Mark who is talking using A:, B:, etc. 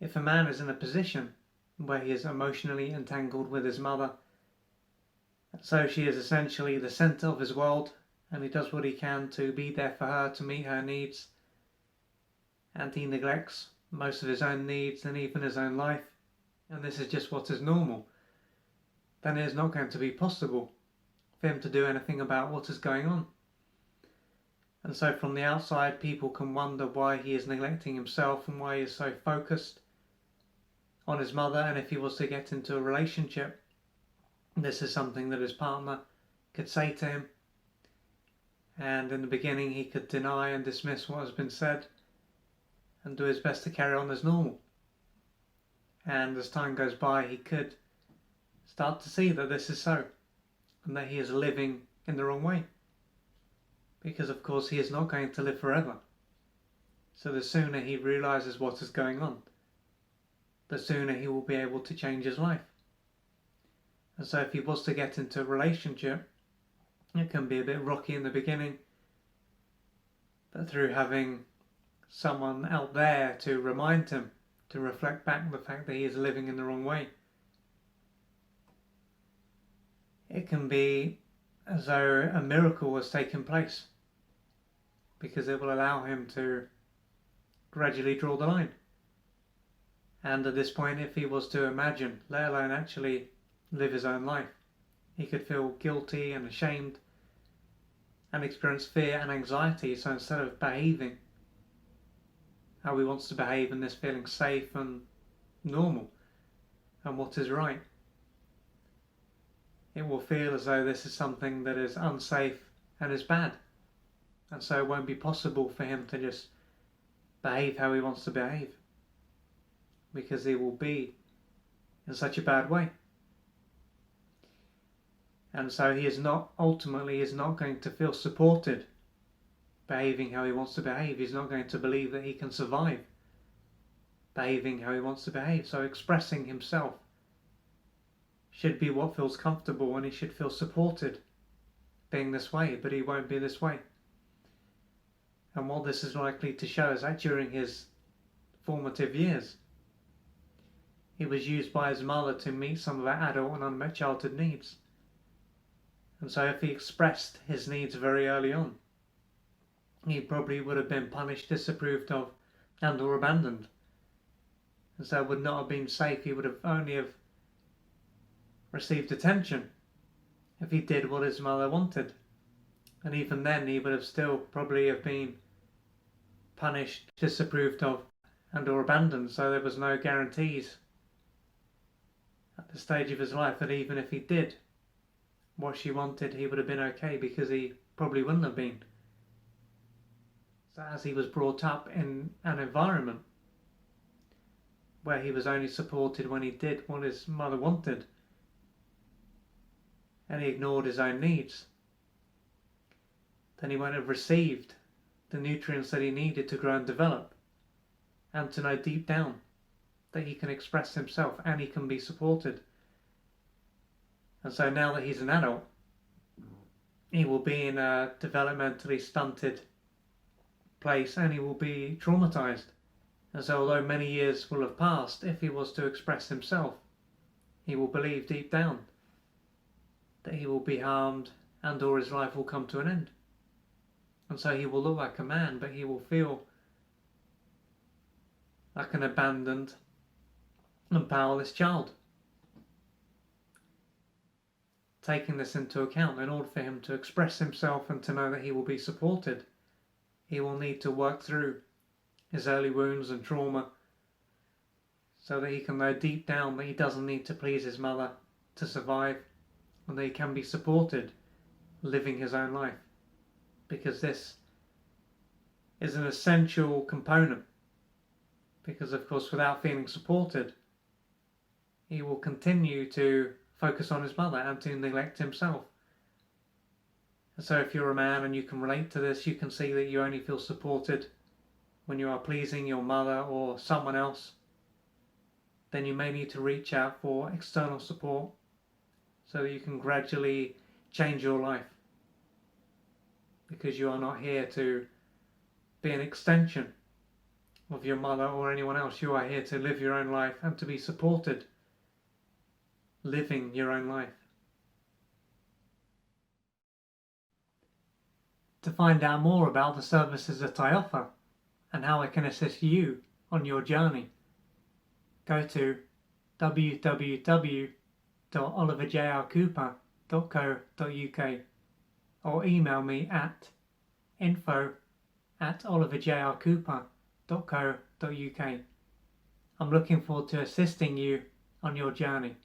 A: If a man is in a position where he is emotionally entangled with his mother, so she is essentially the centre of his world, and he does what he can to be there for her, to meet her needs, and he neglects most of his own needs and even his own life, and this is just what is normal, then it is not going to be possible for him to do anything about what is going on. And so from the outside, people can wonder why he is neglecting himself and why he is so focused on his mother. And if he was to get into a relationship, this is something that his partner could say to him. And in the beginning, he could deny and dismiss what has been said and do his best to carry on as normal. And as time goes by, he could start to see that this is so, and that he is living in the wrong way. Because of course he is not going to live forever. So the sooner he realizes what is going on, the sooner he will be able to change his life. And so if he was to get into a relationship, it can be a bit rocky in the beginning, but through having someone out there to remind him, to reflect back the fact that he is living in the wrong way, it can be as though a miracle has taken place, because it will allow him to gradually draw the line. And at this point, if he was to imagine, let alone actually live his own life, he could feel guilty and ashamed and experience fear and anxiety. So instead of behaving how he wants to behave in this feeling safe and normal and what is right, it will feel as though this is something that is unsafe and is bad. And so it won't be possible for him to just behave how he wants to behave, because he will be in such a bad way. And so he is not going to feel supported behaving how he wants to behave. He's not going to believe that he can survive behaving how he wants to behave. So expressing himself should be what feels comfortable, and he should feel supported being this way, but he won't be this way. And what this is likely to show is that during his formative years, he was used by his mother to meet some of her adult and unmet childhood needs. And so if he expressed his needs very early on, he probably would have been punished, disapproved of, and or abandoned. And so it would not have been safe. He would have only have received attention if he did what his mother wanted. And even then, he would have still probably have been punished, disapproved of, and or abandoned. So there was no guarantees at the stage of his life that even if he did what she wanted, he would have been okay, because he probably wouldn't have been. So as he was brought up in an environment where he was only supported when he did what his mother wanted, and he ignored his own needs, then he won't have received the nutrients that he needed to grow and develop, and to know deep down that he can express himself and he can be supported. And so now that he's an adult, he will be in a developmentally stunted place, and he will be traumatized. And so although many years will have passed, if he was to express himself, he will believe deep down that he will be harmed and or his life will come to an end. And so he will look like a man, but he will feel like an abandoned and powerless child. Taking this into account, in order for him to express himself and to know that he will be supported, he will need to work through his early wounds and trauma, so that he can know deep down that he doesn't need to please his mother to survive, and that he can be supported living his own life. Because this is an essential component. Because of course, without feeling supported, he will continue to focus on his mother and to neglect himself. And so if you're a man and you can relate to this, you can see that you only feel supported when you are pleasing your mother or someone else. Then you may need to reach out for external support so that you can gradually change your life. Because you are not here to be an extension of your mother or anyone else. You are here to live your own life and to be supported living your own life. To find out more about the services that I offer and how I can assist you on your journey, go to www.oliverjrcooper.co.uk or email me at info@oliverjrcooper.co.uk. I'm looking forward to assisting you on your journey.